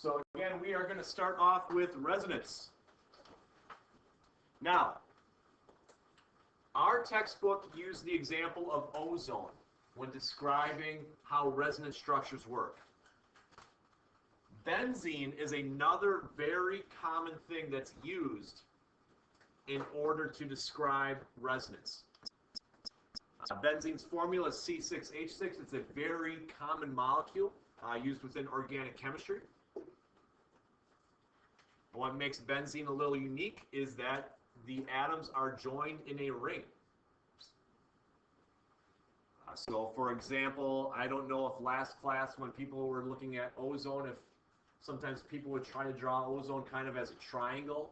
So again, we are going to start off with resonance. Now, our textbook used the example of ozone when describing how resonance structures work. Benzene is another very common thing that's used in order to describe resonance. Benzene's formula is C6H6. It's a very common molecule used within organic chemistry. What makes benzene a little unique is that the atoms are joined in a ring. So for example, I don't know if last class when people were looking at ozone, if sometimes people would try to draw ozone kind of as a triangle,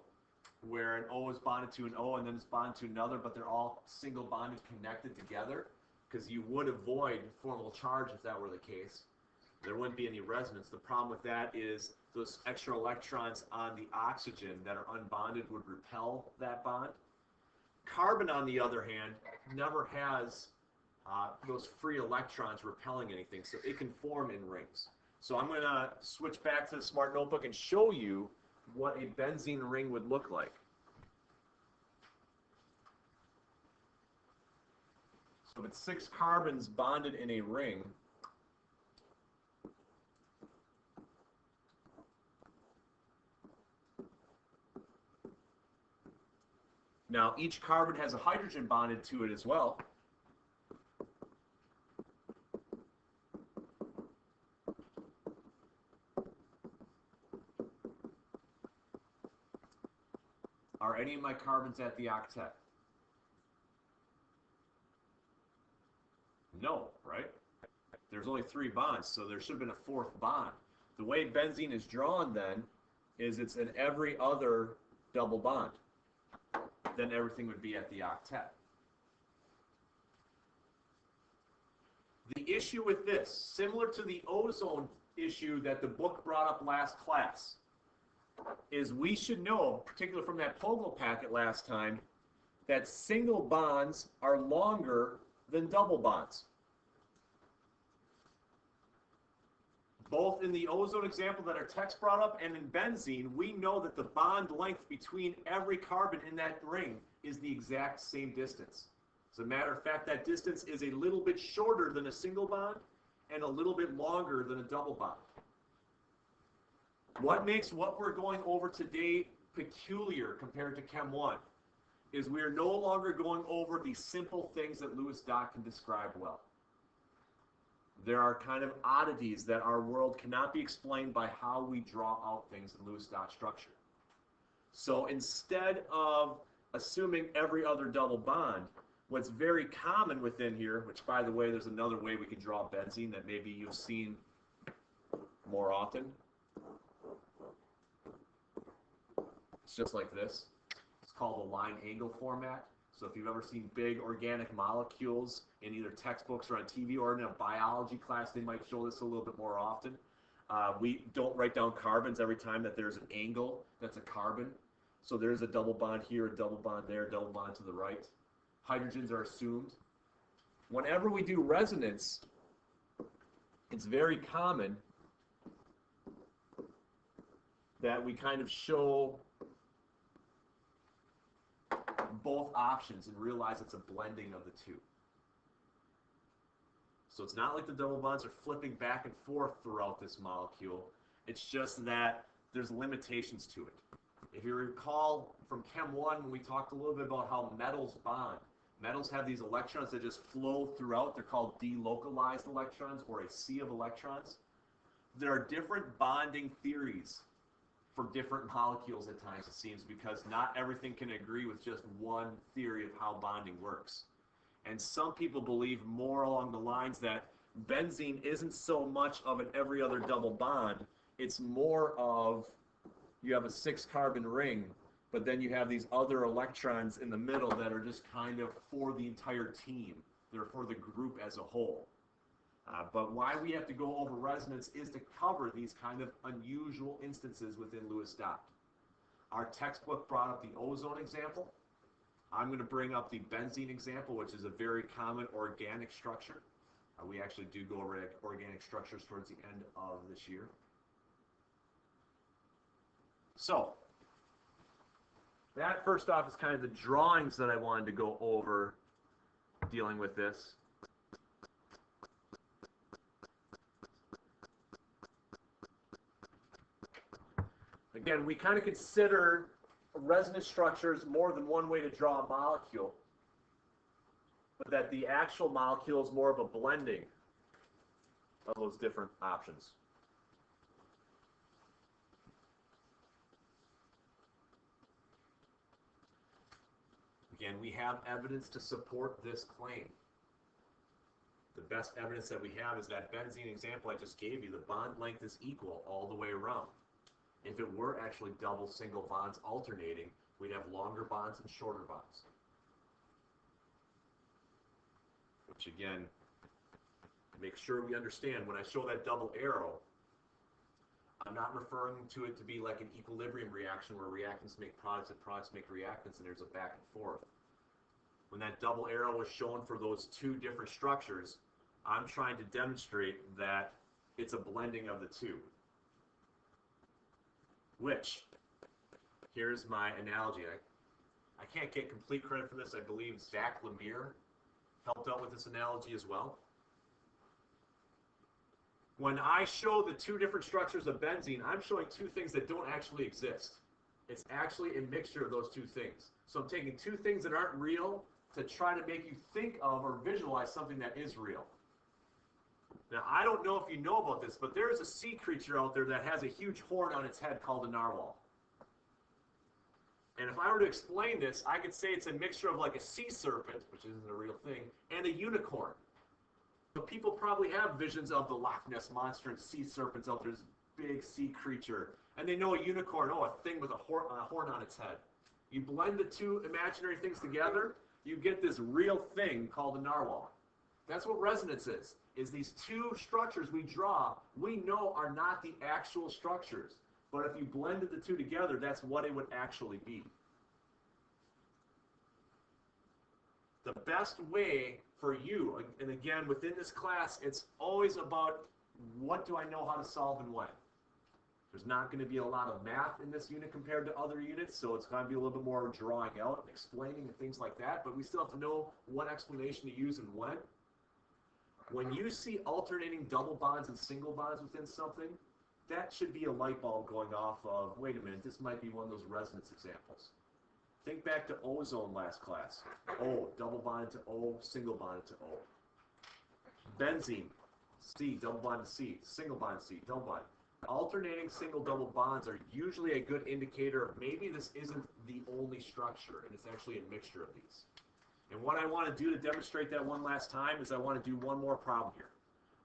where an O is bonded to an O and then it's bonded to another, but they're all single bonded connected together, because you would avoid formal charge if that were the case. There wouldn't be any resonance. The problem with that is those extra electrons on the oxygen that are unbonded would repel that bond. Carbon, on the other hand, never has those free electrons repelling anything, so it can form in rings. So I'm going to switch back to the Smart Notebook and show you what a benzene ring would look like. So with 6 carbons bonded in a ring, now each carbon has a hydrogen bonded to it as well. Are any of my carbons at the octet? No, right? There's only 3 bonds, so there should have been a 4th bond. The way benzene is drawn then is it's in every other double bond. Then everything would be at the octet. The issue with this, similar to the ozone issue that the book brought up last class, is we should know, particularly from that POGO packet last time, that single bonds are longer than double bonds. Both in the ozone example that our text brought up and in benzene, we know that the bond length between every carbon in that ring is the exact same distance. As a matter of fact, that distance is a little bit shorter than a single bond and a little bit longer than a double bond. What makes what we're going over today peculiar compared to Chem 1 is we are no longer going over the simple things that Lewis Dot can describe well. There are kind of oddities that our world cannot be explained by how we draw out things in Lewis Dot structure. So instead of assuming every other double bond, what's very common within here, which by the way, there's another way we can draw benzene that maybe you've seen more often. It's just like this. It's called a line angle format. So if you've ever seen big organic molecules in either textbooks or on TV or in a biology class, they might show this a little bit more often. We don't write down carbons every time that there's an angle that's a carbon. So there's a double bond here, a double bond there, a double bond to the right. Hydrogens are assumed. Whenever we do resonance, it's very common that we kind of show both options and realize it's a blending of the two. So it's not like the double bonds are flipping back and forth throughout this molecule. It's just that there's limitations to it. If you recall from Chem 1, when we talked a little bit about how metals bond, metals have these electrons that just flow throughout. They're called delocalized electrons, or a sea of electrons. There are different bonding theories for different molecules at times, it seems, because not everything can agree with just one theory of how bonding works. And some people believe more along the lines that benzene isn't so much of an every other double bond, it's more of you have a 6-carbon ring, but then you have these other electrons in the middle that are just kind of for the entire team. They're for the group as a whole. But why we have to go over resonance is to cover these kind of unusual instances within Lewis Dot. Our textbook brought up the ozone example. I'm going to bring up the benzene example, which is a very common organic structure. We actually do go over organic structures towards the end of this year. So, that first off is kind of the drawings that I wanted to go over dealing with this. Again, we kind of consider resonance structures more than one way to draw a molecule, but that the actual molecule is more of a blending of those different options. Again, we have evidence to support this claim. The best evidence that we have is that benzene example I just gave you. The bond length is equal all the way around. If it were actually double single bonds alternating, we'd have longer bonds and shorter bonds. Which again, make sure we understand when I show that double arrow, I'm not referring to it to be like an equilibrium reaction where reactants make products and products make reactants and there's a back and forth. When that double arrow was shown for those two different structures, I'm trying to demonstrate that it's a blending of the two. Which, here's my analogy. I can't get complete credit for this. I believe Zach Lemire helped out with this analogy as well. When I show the two different structures of benzene, I'm showing two things that don't actually exist. It's actually a mixture of those two things. So I'm taking two things that aren't real to try to make you think of or visualize something that is real. Now, I don't know if you know about this, but there is a sea creature out there that has a huge horn on its head called a narwhal. And if I were to explain this, I could say it's a mixture of like a sea serpent, which isn't a real thing, and a unicorn. So people probably have visions of the Loch Ness Monster and sea serpents out there, this big sea creature. And they know a unicorn, oh, a thing with a horn on its head. You blend the two imaginary things together, you get this real thing called a narwhal. That's what resonance is these two structures we draw, we know are not the actual structures. But if you blended the two together, that's what it would actually be. The best way for you, and again, within this class, it's always about what do I know how to solve and when. There's not going to be a lot of math in this unit compared to other units, so it's going to be a little bit more drawing out and explaining and things like that, but we still have to know what explanation to use and when. When you see alternating double bonds and single bonds within something, that should be a light bulb going off of, wait a minute, this might be one of those resonance examples. Think back to ozone last class. O, double bonded to O, single bonded to O. Benzene, C, double bonded to C, single bonded to C, double bond. Alternating single-double bonds are usually a good indicator of maybe this isn't the only structure, and it's actually a mixture of these. And what I want to do to demonstrate that one last time is I want to do one more problem here.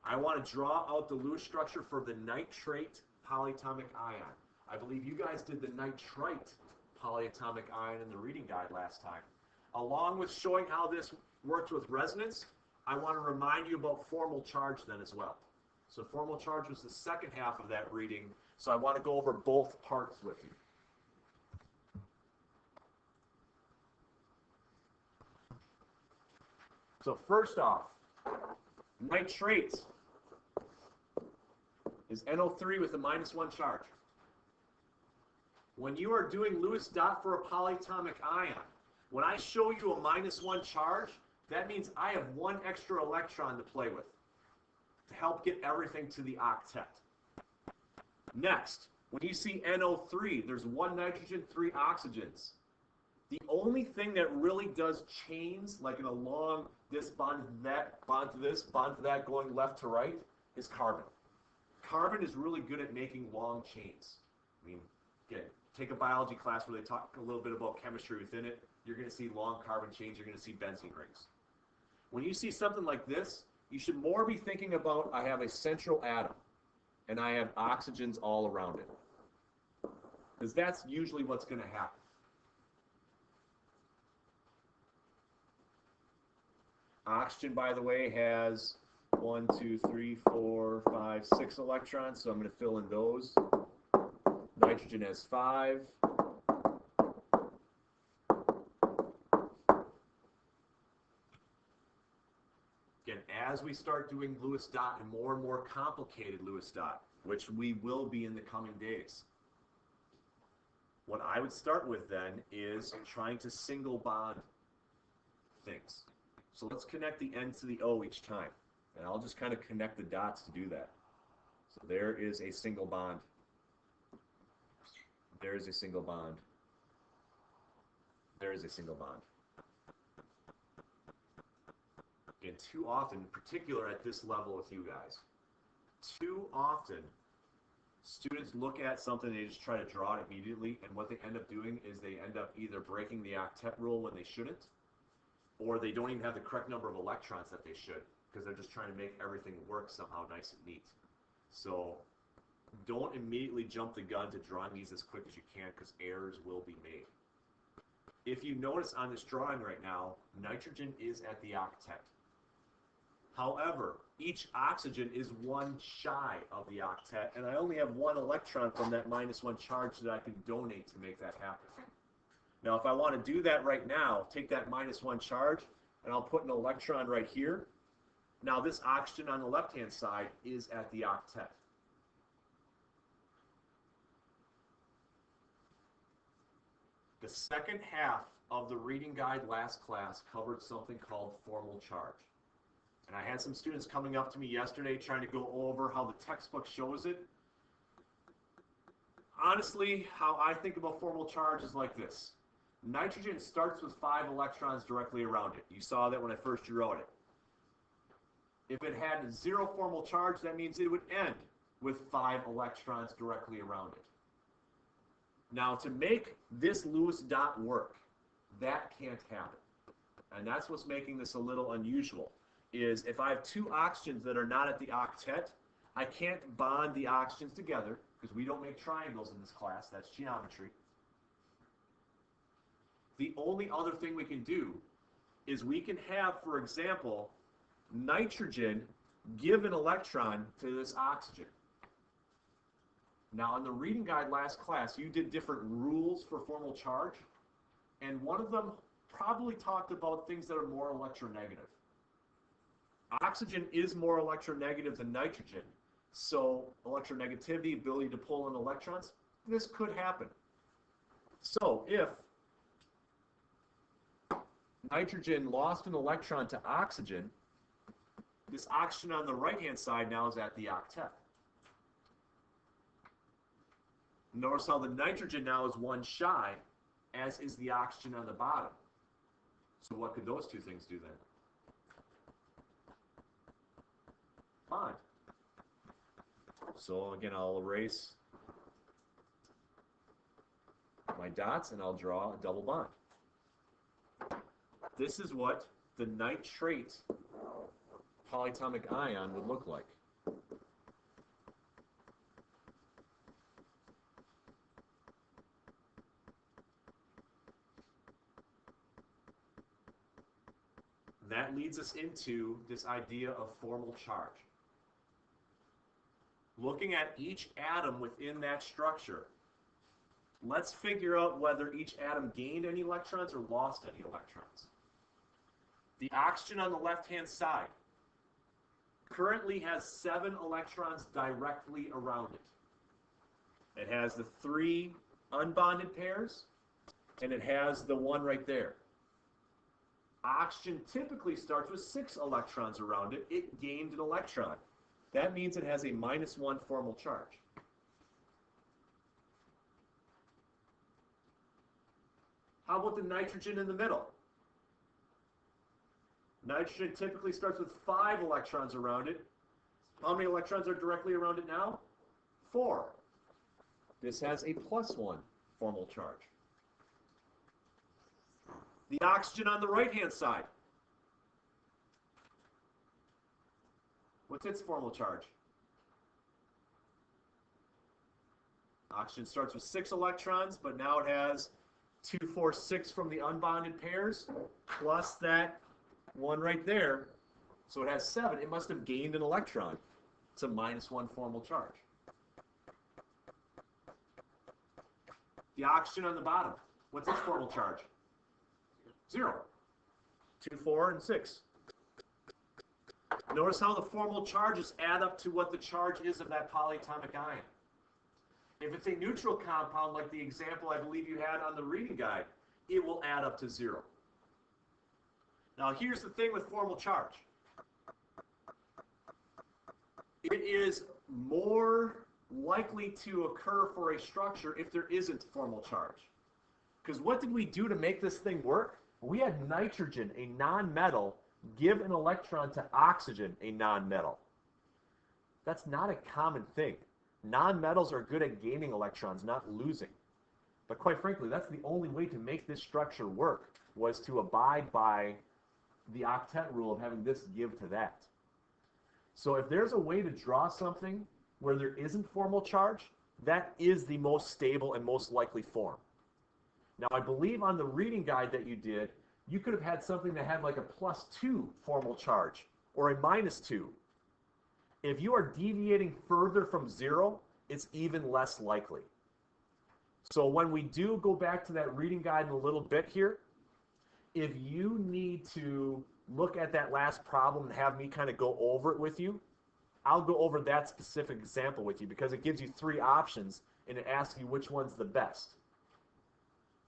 I want to draw out the Lewis structure for the nitrate polyatomic ion. I believe you guys did the nitrite polyatomic ion in the reading guide last time. Along with showing how this worked with resonance, I want to remind you about formal charge then as well. So formal charge was the second half of that reading, so I want to go over both parts with you. So first off, nitrate is NO3 with a -1 charge. When you are doing Lewis dot for a polyatomic ion, when I show you a -1 charge, that means I have one extra electron to play with to help get everything to the octet. Next, when you see NO3, there's 1 nitrogen, 3 oxygens. The only thing that really does chains, like in a long, this bond to that, bond to this, bond to that, going left to right, is carbon. Carbon is really good at making long chains. I mean, again, take a biology class where they talk a little bit about chemistry within it. You're going to see long carbon chains. You're going to see benzene rings. When you see something like this, you should more be thinking about, I have a central atom, and I have oxygens all around it. Because that's usually what's going to happen. Oxygen, by the way, has 1, 2, 3, 4, 5, 6 electrons, so I'm going to fill in those. Nitrogen has 5. Again, as we start doing Lewis dot and more complicated Lewis dot, which we will be in the coming days, What I would start with then is trying to single bond things. So let's connect the N to the O each time. And I'll just kind of connect the dots to do that. So there is a single bond. There is a single bond. There is a single bond. And too often, in particular at this level with you guys, too often students look at something and they just try to draw it immediately, and what they end up doing is they end up either breaking the octet rule when they shouldn't, or they don't even have the correct number of electrons that they should, because they're just trying to make everything work somehow nice and neat. So don't immediately jump the gun to drawing these as quick as you can, because errors will be made. If you notice on this drawing right now, nitrogen is at the octet. However, each oxygen is one shy of the octet, and I only have one electron from that -1 charge that I can donate to make that happen. Now, if I want to do that right now, take that -1 charge, and I'll put an electron right here. Now, this oxygen on the left-hand side is at the octet. The second half of the reading guide last class covered something called formal charge. And I had some students coming up to me yesterday trying to go over how the textbook shows it. Honestly, how I think about formal charge is like this. Nitrogen starts with 5 electrons directly around it. You saw that when I first drew it. If it had 0 formal charge, that means it would end with 5 electrons directly around it. Now, to make this Lewis dot work, that can't happen. And that's what's making this a little unusual, is if I have 2 oxygens that are not at the octet, I can't bond the oxygens together, because we don't make triangles in this class, that's geometry. The only other thing we can do is we can have, for example, nitrogen give an electron to this oxygen. Now, in the reading guide last class, you did different rules for formal charge, and one of them probably talked about things that are more electronegative. Oxygen is more electronegative than nitrogen, so electronegativity, ability to pull in electrons, this could happen. So if nitrogen lost an electron to oxygen, this oxygen on the right-hand side now is at the octet. Notice how the nitrogen now is 1 shy, as is the oxygen on the bottom. So what could those 2 things do then? Bond. So again, I'll erase my dots and I'll draw a double bond. This is what the nitrate polyatomic ion would look like. That leads us into this idea of formal charge. Looking at each atom within that structure, let's figure out whether each atom gained any electrons or lost any electrons. The oxygen on the left-hand side currently has 7 electrons directly around it. It has the 3 unbonded pairs, and it has the 1 right there. Oxygen typically starts with 6 electrons around it. It gained an electron. That means it has a -1 formal charge. How about the nitrogen in the middle? Nitrogen typically starts with 5 electrons around it. How many electrons are directly around it now? 4. This has a +1 formal charge. The oxygen on the right-hand side. What's its formal charge? Oxygen starts with 6 electrons, but now it has 2, 4, 6 from the unbonded pairs, plus that 1 right there. So it has 7. It must have gained an electron. It's a -1 formal charge. The oxygen on the bottom. What's its formal charge? 0. 2, 4, and 6. Notice how the formal charges add up to what the charge is of that polyatomic ion. If it's a neutral compound, like the example I believe you had on the reading guide, it will add up to 0. Now here's the thing with formal charge. It is more likely to occur for a structure if there isn't formal charge. Because what did we do to make this thing work? We had nitrogen, a non-metal, give an electron to oxygen, a non-metal. That's not a common thing. Non-metals are good at gaining electrons, not losing. But quite frankly, that's the only way to make this structure work, was to abide by the octet rule of having this give to that. So if there's a way to draw something where there isn't formal charge, that is the most stable and most likely form. Now, I believe on the reading guide that you did, you could have had something that had like a +2 formal charge or a -2. If you are deviating further from 0, it's even less likely. So when we do go back to that reading guide in a little bit here, if you need to look at that last problem and have me kind of go over it with you, I'll go over that specific example with you because it gives you 3 options and it asks you which one's the best.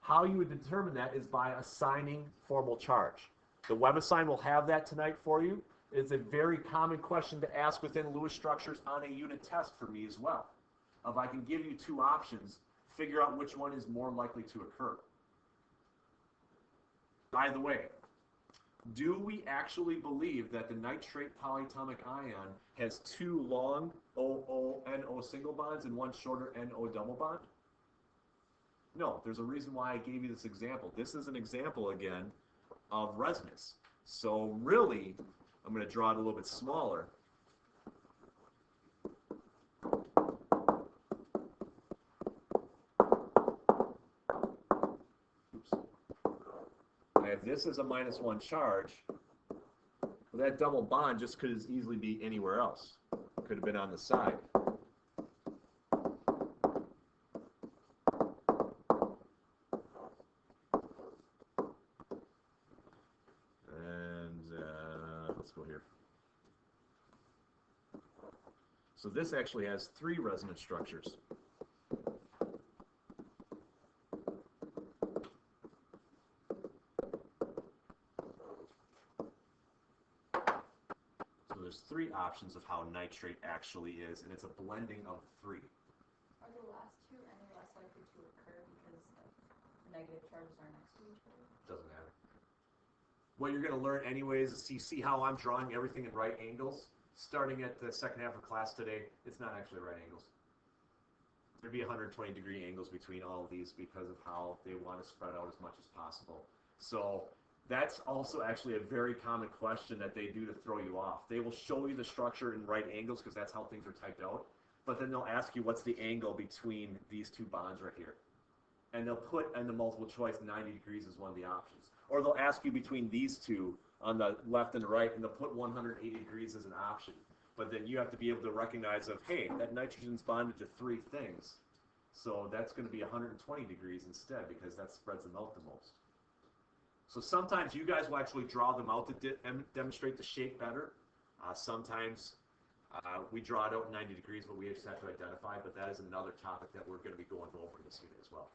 How you would determine that is by assigning formal charge. The WebAssign will have that tonight for you. It's a very common question to ask within Lewis structures on a unit test for me as well. If I can give you 2 options, figure out which one is more likely to occur. By the way, do we actually believe that the nitrate polyatomic ion has 2 long OO-NO single bonds and 1 shorter NO double bond? No, there's a reason why I gave you this example. This is an example, again, of resonance. So really, I'm going to draw it a little bit smaller. Oops. I have this as a -1 charge. Well, that double bond just could as easily be anywhere else. Could have been on the side. Let's go here. So this actually has 3 resonance structures. So there's 3 options of how nitrate actually is, and it's a blending of 3. Are the last 2 any less likely to occur because the negative charges are next to each other? Doesn't matter. What you're going to learn anyways is you see how I'm drawing everything at right angles? Starting at the second half of class today, it's not actually right angles. There'd be 120-degree angles between all of these because of how they want to spread out as much as possible. So that's also actually a very common question that they do to throw you off. They will show you the structure in right angles because that's how things are typed out. But then they'll ask you what's the angle between these 2 bonds right here. And they'll put in the multiple choice 90 degrees as one of the options. Or they'll ask you between these 2 on the left and the right, and they'll put 180 degrees as an option. But then you have to be able to recognize of, hey, that nitrogen's bonded to 3 things. So that's going to be 120 degrees instead because that spreads them out the most. So sometimes you guys will actually draw them out to demonstrate the shape better. Sometimes we draw it out in 90 degrees, but we just have to identify. But that is another topic that we're going to be going over in this unit as well.